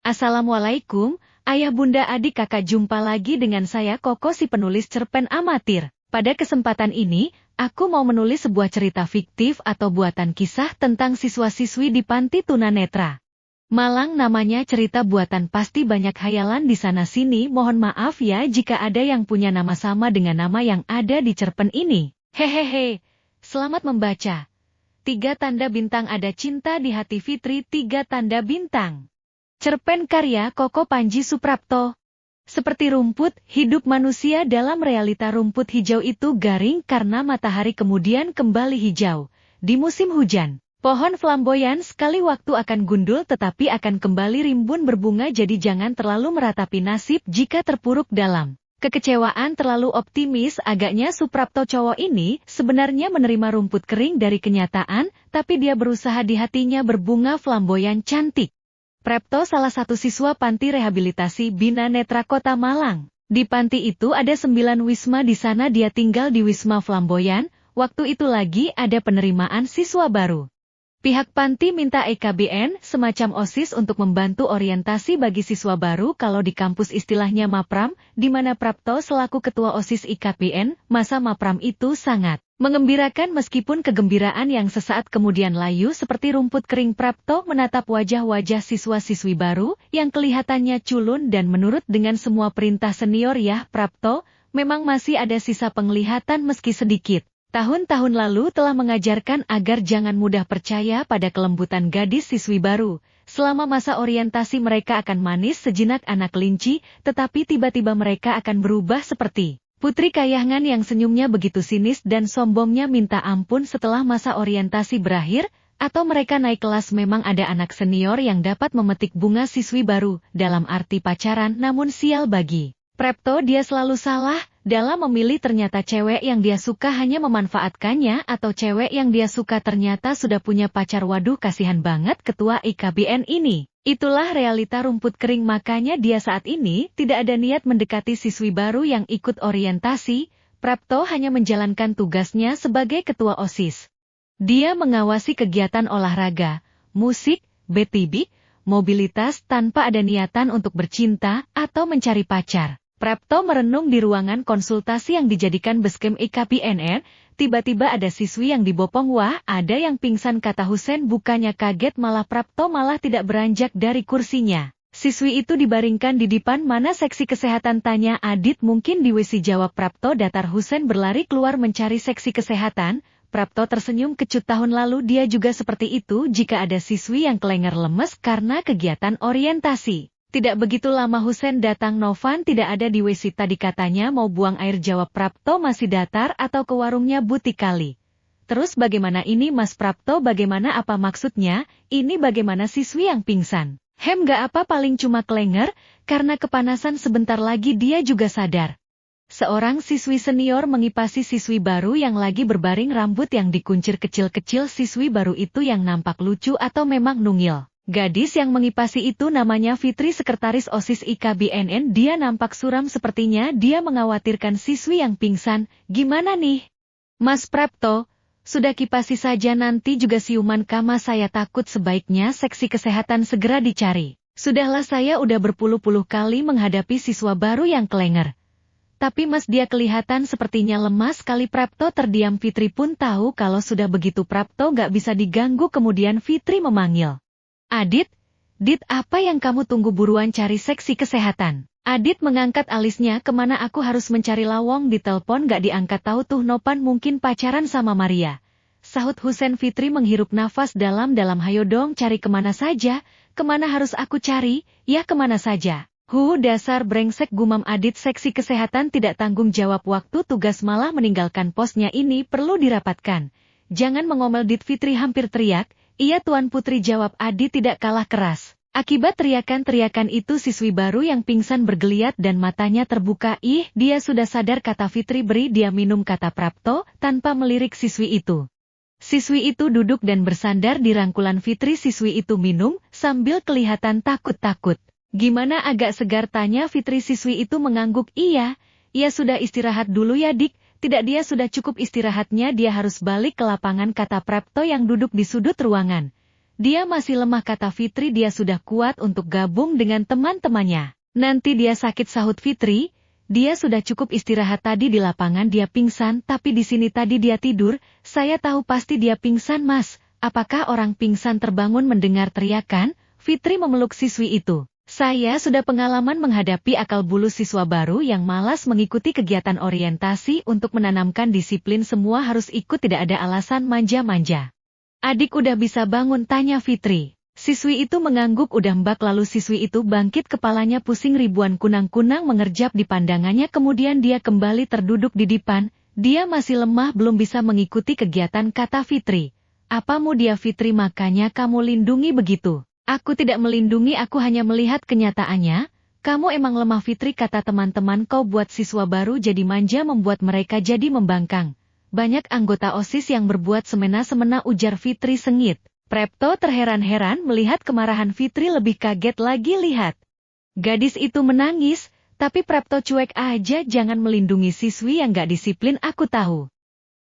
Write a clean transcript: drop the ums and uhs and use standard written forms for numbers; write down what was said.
Assalamualaikum, ayah bunda adik kakak jumpa lagi dengan saya Koko si penulis cerpen amatir. Pada kesempatan ini, aku mau menulis sebuah cerita fiktif atau buatan kisah tentang siswa-siswi di Panti Tunanetra Malang. Namanya cerita buatan, pasti banyak khayalan di sana-sini. Mohon maaf ya jika ada yang punya nama sama dengan nama yang ada di cerpen ini. Hehehe, selamat membaca. 3 tanda bintang. Ada cinta di hati Fitri 3 tanda bintang. Cerpen karya Koko Panji Suprapto. Seperti rumput, hidup manusia dalam realita. Rumput hijau itu garing karena matahari, kemudian kembali hijau di musim hujan. Pohon flamboyan sekali waktu akan gundul tetapi akan kembali rimbun berbunga. Jadi jangan terlalu meratapi nasib jika terpuruk dalam kekecewaan. Terlalu optimis agaknya Suprapto cowok ini sebenarnya menerima rumput kering dari kenyataan, tapi dia berusaha di hatinya berbunga flamboyan cantik. Prapto salah satu siswa Panti Rehabilitasi Bina Netra Kota Malang. Di panti itu ada 9 wisma, di sana dia tinggal di Wisma Flamboyan. Waktu itu lagi ada penerimaan siswa baru. Pihak panti minta EKBN, semacam OSIS, untuk membantu orientasi bagi siswa baru. Kalau di kampus istilahnya Mapram, di mana Prapto selaku ketua OSIS IKBN. Masa Mapram itu sangat mengembirakan, meskipun kegembiraan yang sesaat kemudian layu seperti rumput kering. Prapto menatap wajah-wajah siswa-siswi baru yang kelihatannya culun dan menurut dengan semua perintah senior. Ya, Prapto memang masih ada sisa penglihatan meski sedikit. Tahun-tahun lalu telah mengajarkan agar jangan mudah percaya pada kelembutan gadis siswi baru. Selama masa orientasi mereka akan manis sejenak anak kelinci, tetapi tiba-tiba mereka akan berubah seperti Putri Kayangan yang senyumnya begitu sinis dan sombongnya minta ampun setelah masa orientasi berakhir. Atau mereka naik kelas. Memang ada anak senior yang dapat memetik bunga siswi baru dalam arti pacaran, namun sial bagi Prapto, dia selalu salah dalam memilih. Ternyata cewek yang dia suka hanya memanfaatkannya, atau cewek yang dia suka ternyata sudah punya pacar. Waduh, kasihan banget ketua IKBN ini. Itulah realita rumput kering, makanya dia saat ini tidak ada niat mendekati siswi baru yang ikut orientasi. Prapto hanya menjalankan tugasnya sebagai ketua OSIS. Dia mengawasi kegiatan olahraga, musik, BTB, mobilitas tanpa ada niatan untuk bercinta atau mencari pacar. Prapto merenung di ruangan konsultasi yang dijadikan basecamp IKBNR. Tiba-tiba ada siswi yang dibopong. Wah, ada yang pingsan, kata Husen. Bukannya kaget, malah Prapto malah tidak beranjak dari kursinya. Siswi itu dibaringkan di depan. Mana seksi kesehatan, tanya Adit. Mungkin di WC, jawab Prapto datar. Husen berlari keluar mencari seksi kesehatan. Prapto tersenyum kecut. Tahun lalu dia juga seperti itu jika ada siswi yang kelenger lemes karena kegiatan orientasi. Tidak begitu lama Husen datang. Novan tidak ada di WC tadi, katanya mau buang air, jawab Prapto masih datar. Atau ke warungnya butik kali. Terus bagaimana ini Mas Prapto, bagaimana, apa maksudnya? Ini bagaimana siswi yang pingsan? Gak apa, paling cuma kelenger, karena kepanasan. Sebentar lagi dia juga sadar. Seorang siswi senior mengipasi siswi baru yang lagi berbaring, rambut yang dikuncir kecil-kecil. Siswi baru itu yang nampak lucu atau memang nungil? Gadis yang mengipasi itu namanya Fitri, sekretaris OSIS IKBNN. Dia nampak suram, sepertinya dia mengkhawatirkan siswi yang pingsan. Gimana nih, Mas Prapto? Sudah kipasi saja, nanti juga siuman kama. Saya takut, sebaiknya seksi kesehatan segera dicari. Sudahlah, saya udah berpuluh-puluh kali menghadapi siswa baru yang kelenger. Tapi Mas, dia kelihatan sepertinya lemah sekali. Prapto terdiam. Fitri pun tahu kalau sudah begitu Prapto gak bisa diganggu. Kemudian Fitri memanggil, Adit, Dit, apa yang kamu tunggu, buruan cari seksi kesehatan. Adit mengangkat alisnya. Kemana aku harus mencari lawong? Di telepon gak diangkat. Tahu tuh Nopan mungkin pacaran sama Maria, sahut Husen. Fitri menghirup nafas dalam-dalam. Hayo dong, cari kemana saja? Kemana harus aku cari? Ya kemana saja. Dasar brengsek, gumam Adit. Seksi kesehatan tidak tanggung jawab waktu tugas malah meninggalkan posnya, ini perlu dirapatkan. Jangan mengomel Dit, Fitri hampir teriak. Iya Tuan Putri, jawab Adit tidak kalah keras. Akibat teriakan-teriakan itu siswi baru yang pingsan bergeliat dan matanya terbuka. Ih, dia sudah sadar, kata Fitri. Beri dia minum, kata Prapto tanpa melirik siswi itu. Siswi itu duduk dan bersandar di rangkulan Fitri. Siswi itu minum sambil kelihatan takut-takut. Gimana, agak segar, tanya Fitri. Siswi itu mengangguk. Iya, sudah istirahat dulu ya Dik. Tidak, dia sudah cukup istirahatnya, dia harus balik ke lapangan, kata Prapto yang duduk di sudut ruangan. Dia masih lemah, kata Fitri. Dia sudah kuat untuk gabung dengan teman-temannya. Nanti dia sakit, sahut Fitri. Dia sudah cukup istirahat, tadi di lapangan dia pingsan, tapi di sini tadi dia tidur. Saya tahu pasti dia pingsan, Mas. Apakah orang pingsan terbangun mendengar teriakan? Fitri memeluk siswi itu. Saya sudah pengalaman menghadapi akal bulus siswa baru yang malas mengikuti kegiatan orientasi. Untuk menanamkan disiplin semua harus ikut, tidak ada alasan manja-manja. Adik udah bisa bangun, tanya Fitri. Siswi itu mengangguk, udah Mbak. Lalu siswi itu bangkit, kepalanya pusing, ribuan kunang-kunang mengerjap di pandangannya. Kemudian dia kembali terduduk di dipan. Dia masih lemah, belum bisa mengikuti kegiatan, kata Fitri. Apamu dia, Fitri? Makanya kamu lindungi begitu. Aku tidak melindungi, aku hanya melihat kenyataannya. Kamu emang lemah, Fitri, kata teman-teman. Kau buat siswa baru jadi manja, membuat mereka jadi membangkang. Banyak anggota OSIS yang berbuat semena-semena, ujar Fitri sengit. Prepto terheran-heran melihat kemarahan Fitri, lebih kaget lagi lihat gadis itu menangis, tapi Prepto cuek aja. Jangan melindungi siswi yang gak disiplin, aku tahu.